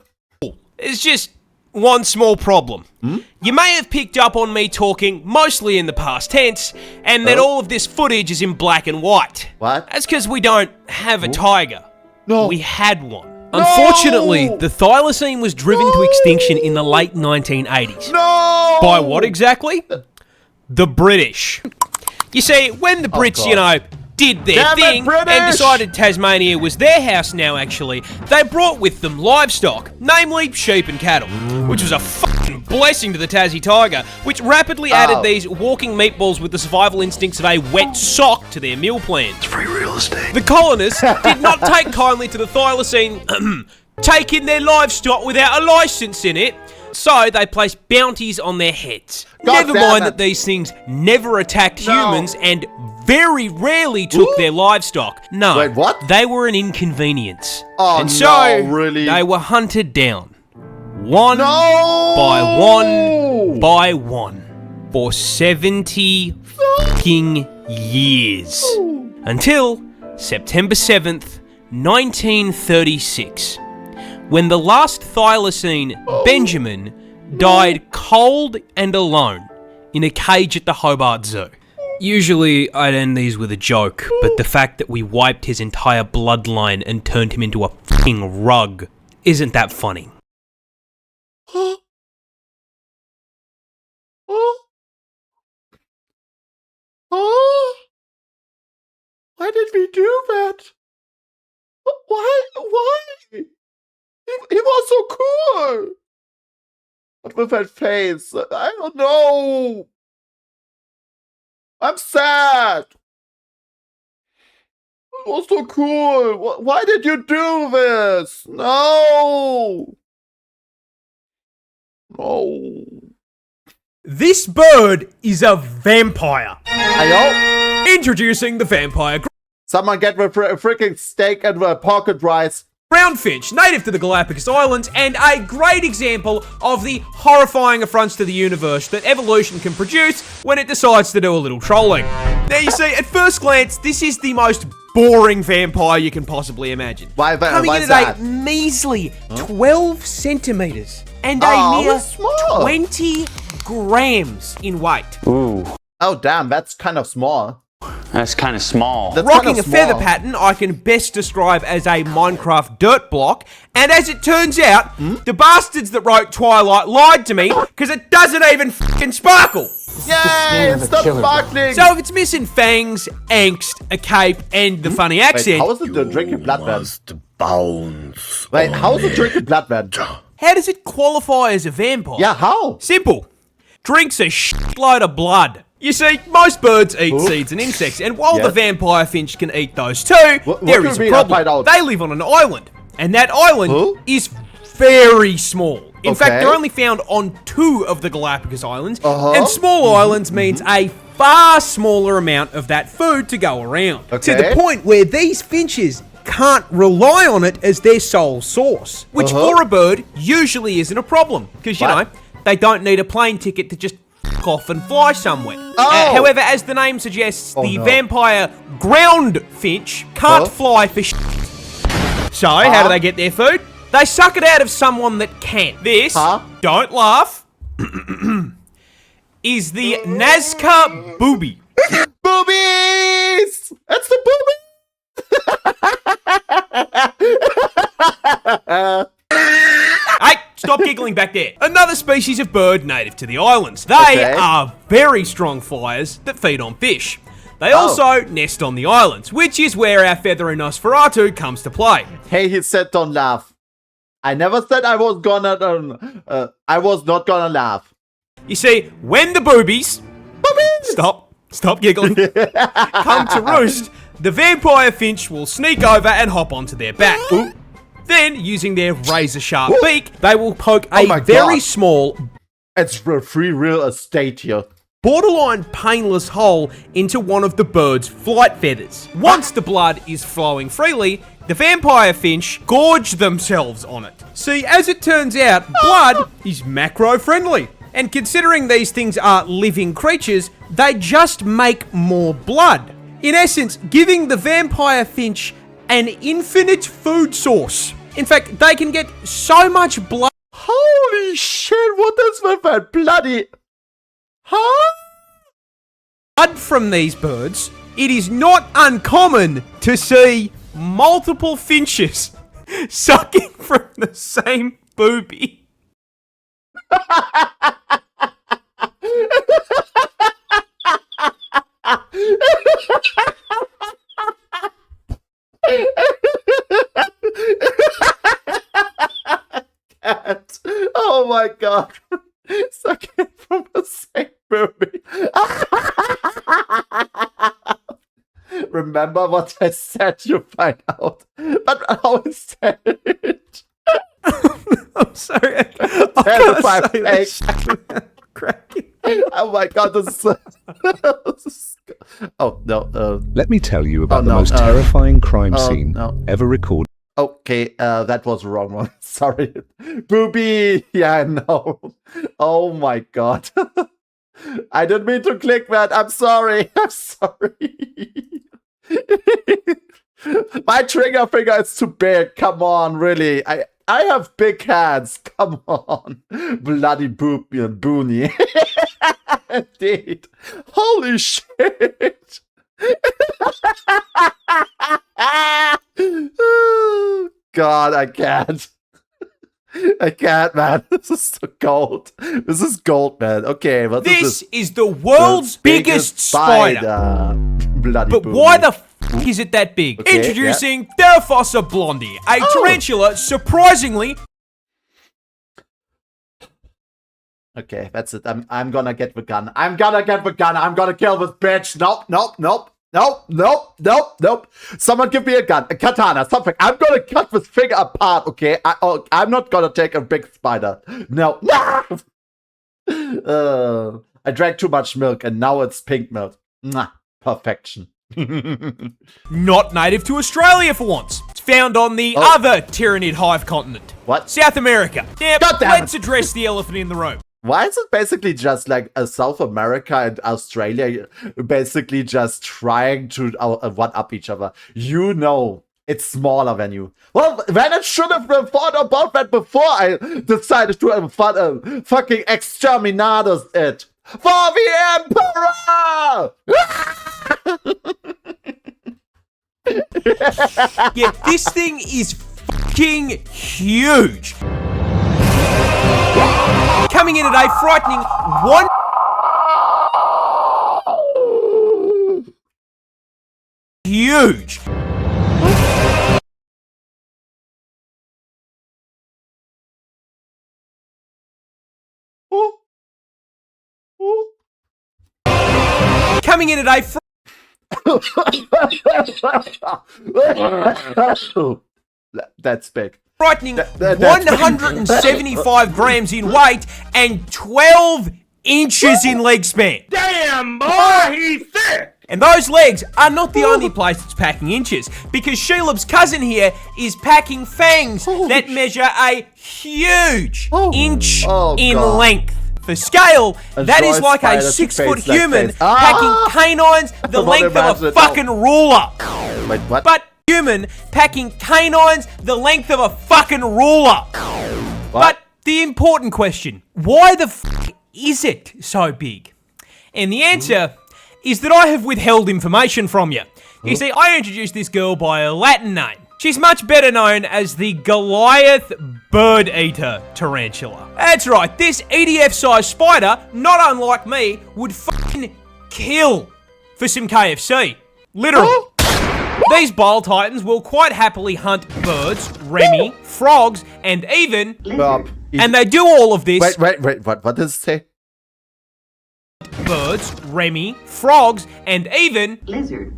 It's just one small problem. You may have picked up on me talking mostly in the past tense, and that all of this footage is in black and white. What? That's because we don't have a tiger. No. We had one. Unfortunately, the thylacine was driven to extinction in the late 1980s. No! By what exactly? The British. You see, when the Brits, God. did their Damn it, thing British! and decided Tasmania was their house now, actually, they brought with them livestock, namely sheep and cattle, which was a fucking blessing to the Tassie tiger, which rapidly added these walking meatballs with the survival instincts of a wet sock to their meal plans. It's free real estate. The colonists did not take kindly to the thylacine taking their livestock without a license in it, so they placed bounties on their heads. God Never damn mind it. that these things never attacked No. humans and very rarely took their livestock. No, Wait, what? they were an inconvenience. Oh, and so, no, really? they were hunted down. One No! by one by one. For 70 fucking years. Until September 7th, 1936. When the last thylacine, Benjamin, died cold and alone in a cage at the Hobart Zoo. Usually I'd end these with a joke, but the fact that we wiped his entire bloodline and turned him into a fucking rug isn't that funny. Why did we do that? Why? He was so cool! But with that face, I don't know! I'm sad! It was so cool! Why did you do this? No! No. This bird is a vampire. Ayo? Introducing the vampire Someone get the freaking steak and the pocket rice. ground finch, native to the Galapagos Islands, and a great example of the horrifying affronts to the universe that evolution can produce when it decides to do a little trolling. Now you see, at first glance, this is the most boring vampire you can possibly imagine. Why Coming in is at that? a measly 12 centimeters and a Oh, mere it's small. 20 grams in weight. Oh, damn, that's kind of small. That's kind of small. That's Rocking kind a of feather small. pattern I can best describe as a Minecraft dirt block, and as it turns out, the bastards that wrote Twilight lied to me because it doesn't even fucking sparkle. Yay! Stop sparkling! So if it's missing fangs, angst, a cape, and the funny Wait, accent, how is it drinking blood then? Bounce. Wait, how is it drinking blood then? how does it qualify as a vampire? Yeah, how? Simple. Drinks a shitload of blood. You see, most birds eat seeds and insects, and while the vampire finch can eat those too, there is a problem. They live on an island, and that island is very small. In fact, they're only found on 2 of the Galapagos Islands, and small islands means a far smaller amount of that food to go around. To the point where these finches can't rely on it as their sole source. Which for a bird usually isn't a problem, because, you know, they don't need a plane ticket to just f*** off and fly somewhere. However, as the name suggests, the vampire ground finch can't fly for shit. So, how do they get their food? They suck it out of someone that can. This, don't laugh, is the Nazca booby. Boobies! It's the boobies! Hey, stop giggling back there. Another species of bird native to the islands. They are very strong flyers that feed on fish. They also nest on the islands, which is where our feathery Nosferatu comes to play. Hey, he said don't laugh. I never said I was gonna, I was not gonna laugh. You see, when the boobies stop giggling, come to roost, the vampire finch will sneak over and hop onto their back. Then, using their razor-sharp beak, they will poke a very small... It's free real estate here. Borderline painless hole into one of the bird's flight feathers. Once the blood is flowing freely, the vampire finch gorge themselves on it. See, as it turns out, blood is macro-friendly. And considering these things are living creatures, they just make more blood. In essence, giving the vampire finch an infinite food source. In fact, they can get so much blood. Holy shit, what is with that bloody... Blood from these birds, it is not uncommon to see multiple finches sucking from the same boobie. Oh my god. Sucking from the same movie. Remember what I said, you find out. But how is that? I'm sorry. I can't say that. Cracking. Oh my god, this is... Oh, no. Let me tell you about the most terrifying crime scene ever recorded. Okay, that was the wrong one. Sorry. Booby! Yeah, no. Oh my god. I didn't mean to click that. I'm sorry. I'm sorry. My trigger finger is too big. Come on, really. I have big hands. Come on. Bloody boonie. Indeed. Holy shit. God, I can't. I can't, man. This is so gold. This is gold, man. Okay, but this is the world's biggest spider. Bloody but boonie. why the f is it that big? Okay, Introducing Theraphosa blondie, a tarantula surprisingly... Okay, that's it. I'm gonna get the gun. I'm gonna get the gun. I'm gonna kill this bitch. Nope, nope, nope. Nope, nope, nope, nope. Someone give me a gun, a katana, something. I'm gonna cut this finger apart, okay? I'm not gonna take a big spider. No. I drank too much milk and now it's pink milk. Mwah. Perfection. Not native to Australia for once. It's found on the other tyrannid hive continent. What? South America. Yep, let's it. address the elephant in the room. Why is it basically just like South America and Australia basically just trying to one-up each other? You know, it's smaller than you. Well, then I should have thought about that before I decided to fucking exterminatus it. For the Emperor! Yeah, this thing is fucking huge. Coming in at a frightening one... Huge. coming in at a That's big. frightening 175 grams in weight and 12 inches in leg span. Damn, boy, he's thick. And those legs are not the only place it's packing inches, because Shelob's cousin here is packing fangs that measure a huge inch in God. length. For scale, that is like a Joyce 6-foot face, that human face. packing canines the length of a fucking ruler. Wait, what? But human packing canines the length of a fucking ruler. But the important question, why the fuck is it so big? And the answer is that I have withheld information from you. You see, I introduced this girl by a Latin name. She's much better known as the Goliath birdeater tarantula. That's right, this EDF-sized spider, not unlike me, would fucking kill for some KFC. Literally. These bile titans will quite happily hunt birds, remy, frogs, and even... And they do all of this... Wait, what does it say? Birds, remy, frogs, and even... Lizard.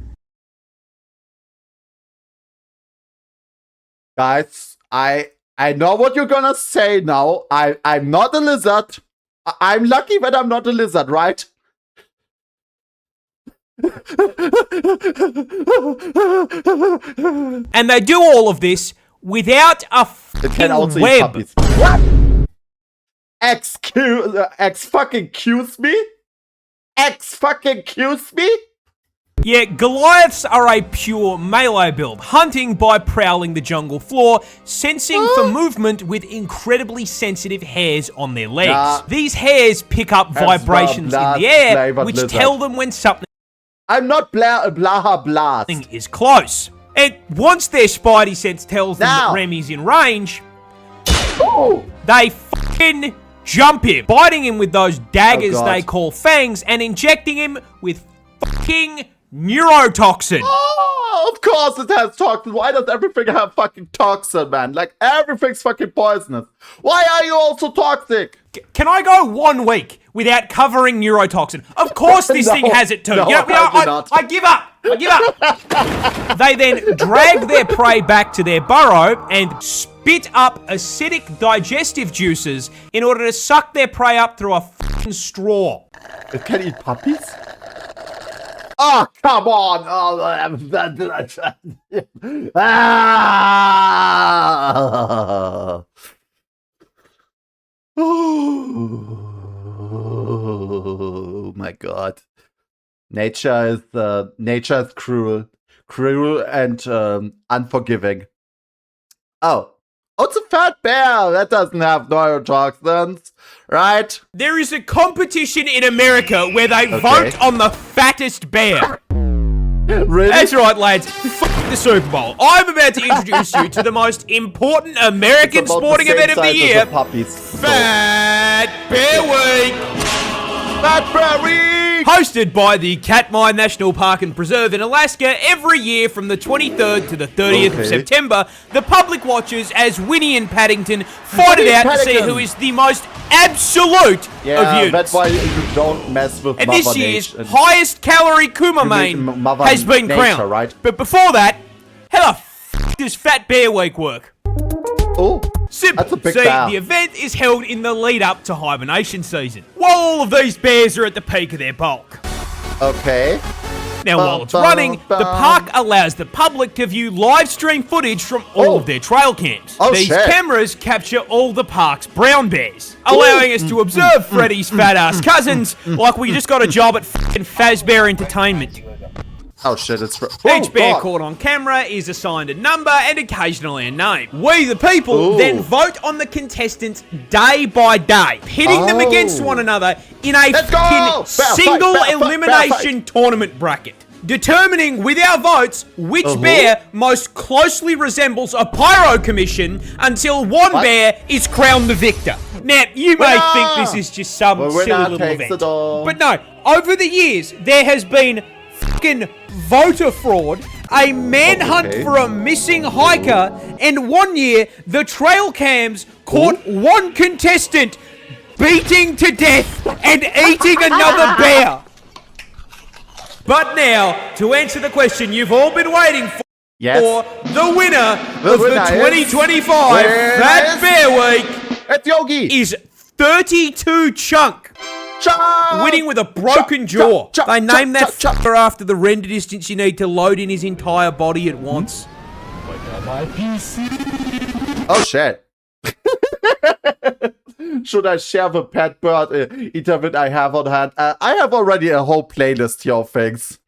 Guys, I know what you're gonna say now. I'm not a lizard. I'm lucky that I'm not a lizard, right? And they do all of this without a fucking web. What? Excuse me? Yeah, Goliaths are a pure melee build, hunting by prowling the jungle floor, sensing for movement with incredibly sensitive hairs on their legs. These hairs pick up vibrations in the air, which tell them when something I'm not blah is close. And once their spidey sense tells them that Remy's in range, they fucking jump him, biting him with those daggers they call fangs, and injecting him with fucking neurotoxin. Oh, of course it has toxin. Why does everything have fucking toxin, man? Like, everything's fucking poisonous. Why are you all so toxic? Can I go 1 week without covering neurotoxin? Of course this thing has it too. No, I give up. They then drag their prey back to their burrow and spit up acidic digestive juices in order to suck their prey up through a fucking straw. It can eat puppies? Oh, come on! Oh my God! Nature is cruel and unforgiving. Oh, it's a fat bear that doesn't have neurotoxins, right? There is a competition in America where they vote on the fattest bear. Really? That's right, lads. Fuck the Super Bowl. I'm about to introduce you to the most important American sporting event of the year. Fat Bear Week. Fat Bear Week. Hosted by the Katmai National Park and Preserve in Alaska every year from the 23rd to the 30th of September, the public watches as Winnie and Paddington fight it out to see who is the most absolute of units. That's why you don't mess with and Mother this year's Nature. highest calorie Kumamane has been crowned. Right? But before that, how the f*** does Fat Bear Week work? Oh, simple. That's a big See, bear. the event is held in the lead up to hibernation season, while all of these bears are at the peak of their bulk. Okay. Now, while it's running, the park allows the public to view live stream footage from all of their trail cams. These cameras capture all the park's brown bears, allowing us to observe Freddy's fat-ass cousins like we just got a job at f***ing Fazbear Entertainment. Oh shit, it's... Each bear caught on camera is assigned a number and occasionally a name. We, the people, then vote on the contestants day by day, pitting them against one another in a single elimination tournament bracket, determining with our votes which bear most closely resembles a pyro commission until one bear is crowned the victor. Now, you may think this is just some silly little event, but no, over the years, there has been fucking voter fraud, a manhunt for a missing hiker, and one year the trail cams caught one contestant beating to death and eating another bear. But now, to answer the question you've all been waiting for, Yes. the winner of the winner is- 2025 Fat Bear Week It's Yogi. is 32 Chunk, winning with a broken jaw. They named that fucker after the render distance you need to load in his entire body at once. Oh shit. Should I share the pet bird eater that I have on hand? I have already a whole playlist here of things.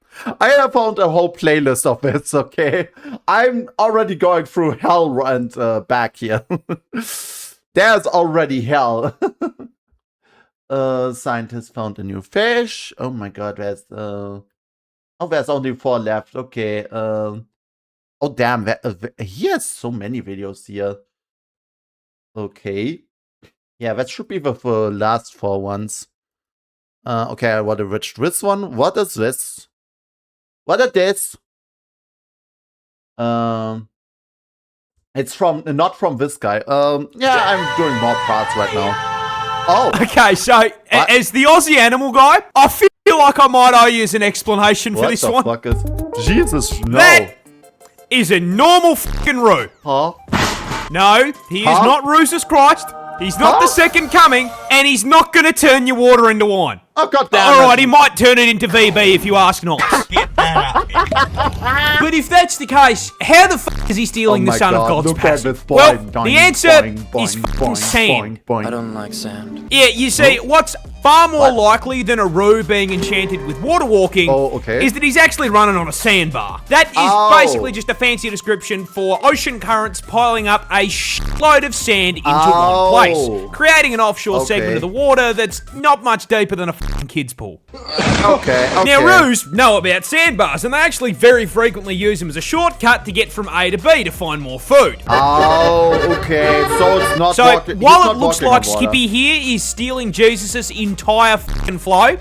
I have found a whole playlist of this, okay? I'm already going through hell and back here. There's already hell. Scientists found a new fish. Oh my god, there's there's only 4 left. Okay. Oh damn, he has so many videos here. Okay. Yeah, that should be the last 4 ones. Okay, I want to reach this one. What is this? What is this? It's from not from this guy. Yeah, I'm doing more parts right now. Oh, Okay, so as the Aussie animal guy, I feel like I might owe you an explanation for what this the one. fuck is? Jesus, no. That is a normal fucking Roo. Huh? No, he is Huh? not Roosus Christ. He's not the second coming, and he's not going to turn your water into wine. Oh god damn All it. right, he might turn it into VB if you ask nice. But if that's the case, how the fuck is he stealing the my son God, of God's look at passive? this boy. Well, Boing, the answer boing, is boing, fucking boing, sand. boing, boing. I don't like sand. Yeah, you see, what's far more likely than a Roo being enchanted with water walking is that he's actually running on a sandbar. That is basically just a fancy description for ocean currents piling up a shitload of sand into one place, creating an offshore segment of the water that's not much deeper than a fucking kid's pool. Okay. Now, Roos know about sandbars, and they actually very frequently use them as a shortcut to get from A to B to find more food. Oh, okay. So it's not So, walking, while he's it not looks walking like on water. Skippy here is stealing Jesus' entire fucking flow,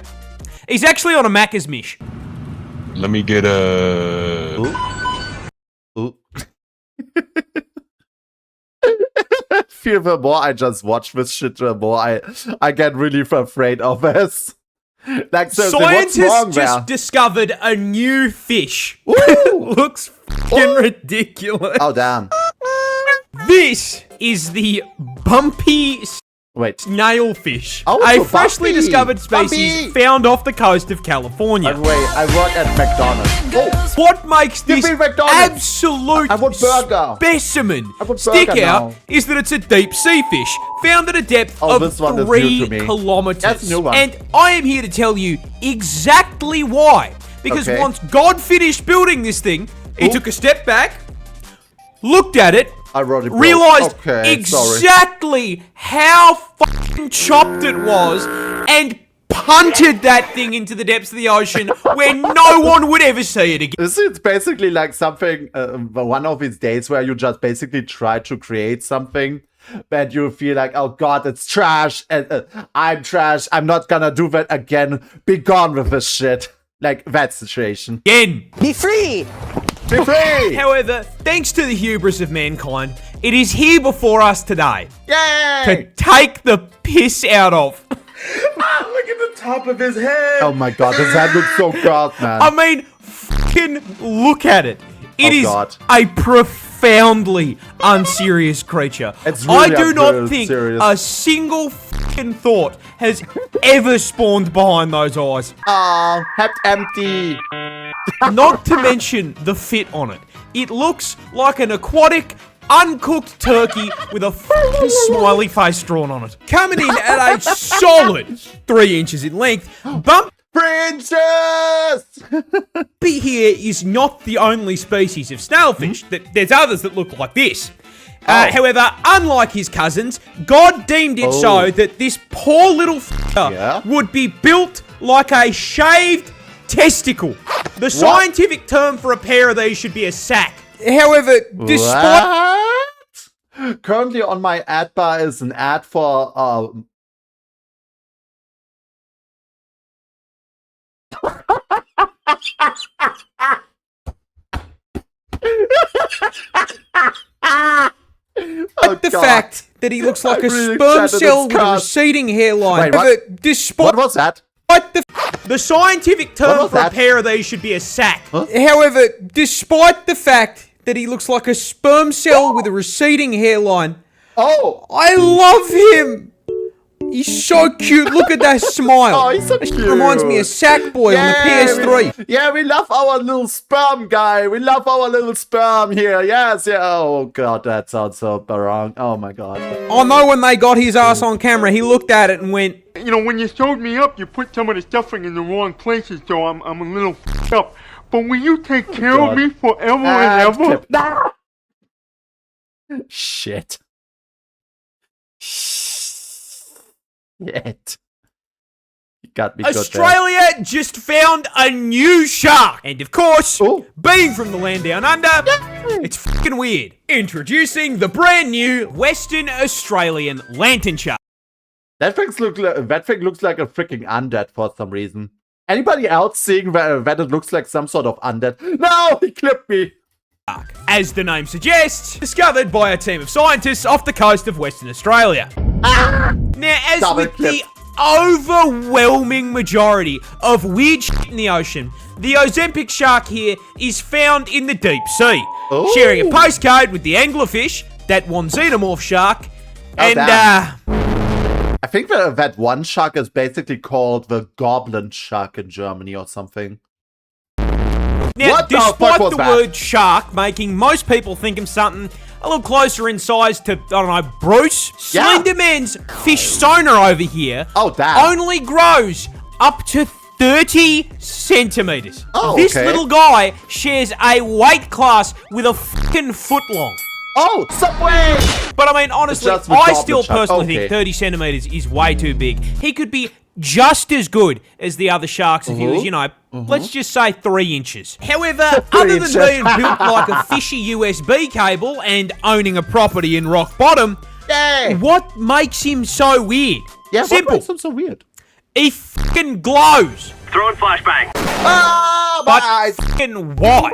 he's actually on a Macca's mish. Let me get a... Ooh. Feel the more I just watch this shit, the more I get really afraid of this. Like, seriously, what's wrong Scientists just there? discovered a new fish. Ooh. Looks fucking ridiculous. Oh, damn. This is the bumpy Wait. snailfish, Oh, a it's a freshly bumpy. discovered species Bumpy. found off the coast of California. By the way, I work at McDonald's. Oh, What makes Give this me McDonald's. absolute I want burger. specimen I want stick burger out now. is that it's a deep sea fish found at a depth Oh, of this one is 3 new to me. kilometers. That's a new one. And I am here to tell you exactly why. Because Okay. once God finished building this thing, he took a step back, looked at it, I wrote it. realized Sorry. exactly how fucking chopped it was and punted that thing into the depths of the ocean where no one would ever see it again. It's basically like something, one of these days where you just basically try to create something that you feel like, oh god, it's trash, and I'm trash, I'm not gonna do that again, be gone with this shit. Like, that situation. Again. Be free! Be free! However, thanks to the hubris of mankind, it is here before us today Yay! to take the piss out of. Look at the top of his head! Oh my god, this head looks so gross, man. I mean, fucking look at it. It Oh, is God. a profoundly unserious creature. It's I really do not think serious. a single fucking thought has ever spawned behind those eyes. Oh, head empty. Not to mention the fit on it. It looks like an aquatic, uncooked turkey with a fucking smiley face drawn on it. Coming in at a solid 3 inches in length, Bumpy Princess! here is not the only species of snailfish. There's others that look like this. However, unlike his cousins, God deemed it so that this poor little fucker would be built like a shaved testicle. The scientific term for a pair of these should be a sack. However, despite... What? Currently on my ad bar is an ad for the fact that he looks like a really sperm excited cell it's with a cut. receding hairline. Wait, what? However, despite What was that? the The scientific What term was for a that? pair of these should be a sac. However, despite the fact that he looks like a sperm cell with a receding hairline, Oh! I love him. He's so cute. Look at that smile. Oh, he's so It cute. reminds me of Sackboy on the PS3. Yeah, we love our little sperm guy. We love our little sperm here. Yes, yeah. Oh, God, that sounds so wrong. Oh, my God. I know when they got his ass on camera, he looked at it and went, You know, when you showed me up, you put some of the stuffing in the wrong places, so I'm a little f***ed up. But will you take care of me forever and ever? Shit. Shit. You got me good there. Australia just found a new shark. And of course, being from the land down under, it's fucking weird. Introducing the brand new Western Australian lantern shark. That thing looks like a freaking undead for some reason. Anybody else seeing that it looks like some sort of undead? No, he clipped me. As the name suggests, discovered by a team of scientists off the coast of Western Australia. Now, as with the overwhelming majority of weird shit in the ocean, the Ozempic shark here is found in the deep sea, sharing a postcode with the anglerfish, that one xenomorph shark, and I think that one shark is basically called the goblin shark in Germany or something. Now, What the despite fuck was the that? word shark making most people think of something a little closer in size to, I don't know, Bruce, Yeah. Slenderman's fish sonar over here only grows up to 30 centimeters. Oh, this okay. little guy shares a weight class with a fucking foot long. Oh, Subway! But I mean, honestly, Just with I goblin still shark. personally Okay. think 30 centimeters is way too big. He could be just as good as the other sharks if he was, you know, let's just say 3 inches. However, other than inches. being built like a fishy USB cable and owning a property in rock bottom, Yay! what makes him so weird? Yeah, Simple. What makes him so weird? He fucking glows. Throwing flashbang. Ah, my But eyes! fucking white.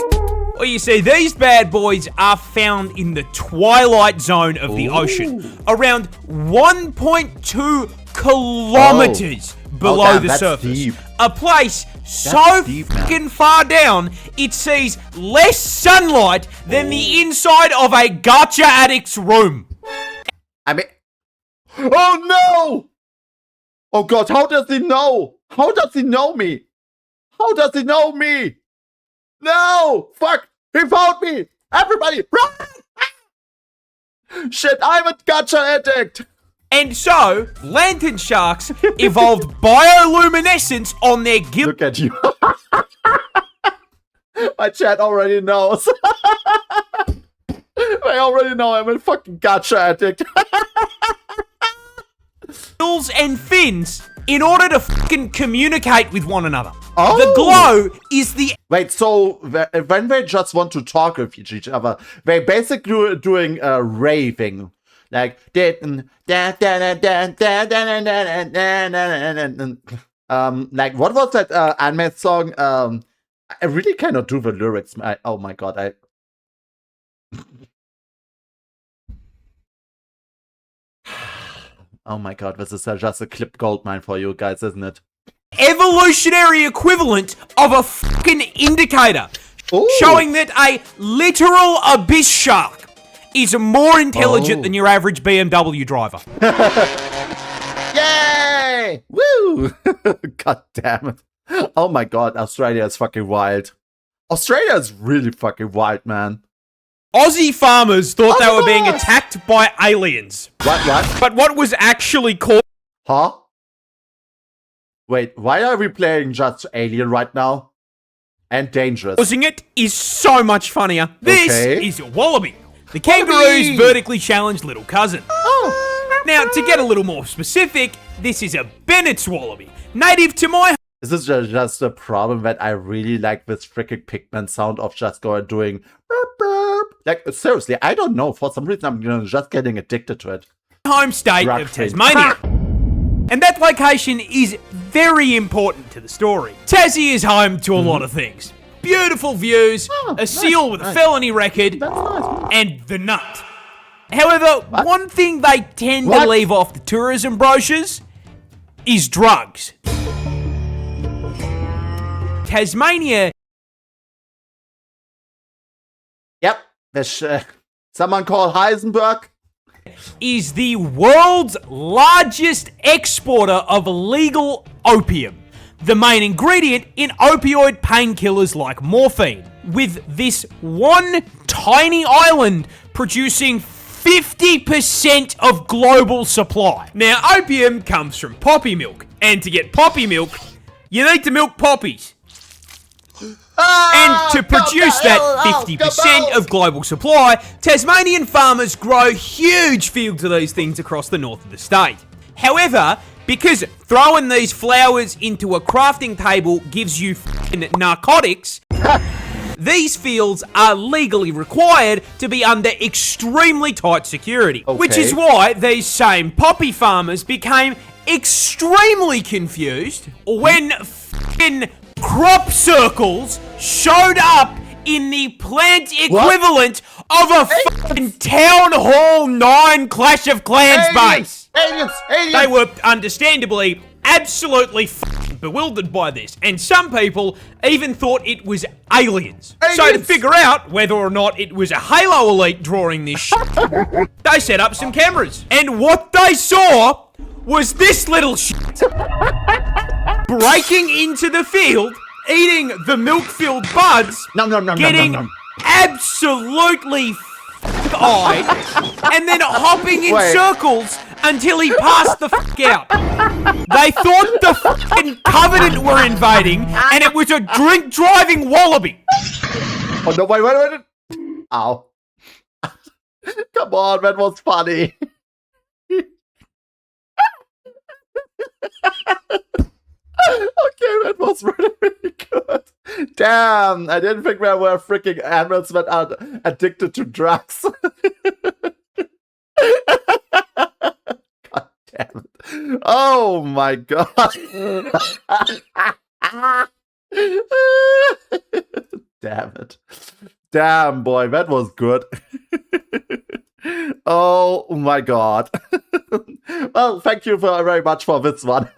Well, you see, these bad boys are found in the twilight zone of the ocean, around 1.2 kilometers below damn, the that's surface. deep. A place so deep, man. fucking far down, it sees less sunlight than the inside of a gacha addict's room. I mean... Oh, no! Oh, God, how does he know? How does he know me? How does he know me? No! Fuck! He found me! Everybody, run! Shit, I'm a gacha addict! And so, lantern sharks evolved bioluminescence on their gill. Look at you. My chat already knows. They already know I'm a fucking gacha addict. Gills and fins in order to fucking communicate with one another. Oh. The glow is the... Wait, so when they just want to talk with each other, they basically doing raving. Like, like, what was that anime song? I really cannot do the lyrics. Oh my God, oh my God, this is just a clip goldmine for you guys, isn't it? evolutionary equivalent of a fucking indicator. Ooh. Showing that a literal abyss shark is more intelligent than your average BMW driver. Yay! Woo! God damn it. Oh my God, Australia is fucking wild. Australia is really fucking wild, man. Aussie farmers thought they were being attacked by aliens. What? But what was actually called... Huh? Wait, why are we playing just Alien right now? And Dangerous. Causing it is so much funnier. This Okay. is Wallaby, the kangaroo's vertically challenged little cousin. Oh! Now, to get a little more specific, this is a Bennett's Wallaby, native to my... This is just a problem that I really like this freaking pigment sound of just doing burp, burp. Like, seriously, I don't know. For some reason, I'm just getting addicted to it. home state Rock of Face. Tasmania. And that location is very important to the story. Tassie is home to a lot of things. Beautiful views, a seal with a felony record, That's nice. and the nut. However, one thing they tend to leave off the tourism brochures is drugs. Tasmania. Yep. There's someone called Heisenberg. Is the world's largest exporter of legal opium, the main ingredient in opioid painkillers like morphine, with this one tiny island producing 50% of global supply. Now, opium comes from poppy milk, and to get poppy milk, you need to milk poppies. And to produce that 50% of global supply, Tasmanian farmers grow huge fields of these things across the north of the state. However, because throwing these flowers into a crafting table gives you f***ing narcotics, these fields are legally required to be under extremely tight security. Okay. Which is why these same poppy farmers became extremely confused when f***ing crop circles showed up in the plant equivalent of a f***ing Town Hall 9 Clash of Clans base. Aliens! They were understandably absolutely f***ing bewildered by this, and some people even thought it was aliens. So to figure out whether or not it was a Halo Elite drawing this shit, they set up some cameras. And what they saw was this little shit breaking into the field, eating the milk-filled buds, getting absolutely f***eyed, and then hopping in circles until he passed the f*** out. They thought the f***ing Covenant were invading, and it was a drink-driving wallaby. Oh no, wait. Ow. Come on, that was funny. Okay, that was really, really good. Damn, I didn't think there were freaking animals that are addicted to drugs. God damn it. Oh my god. Damn it. Damn, boy, that was good. Oh my god. Well, thank you very much for this one.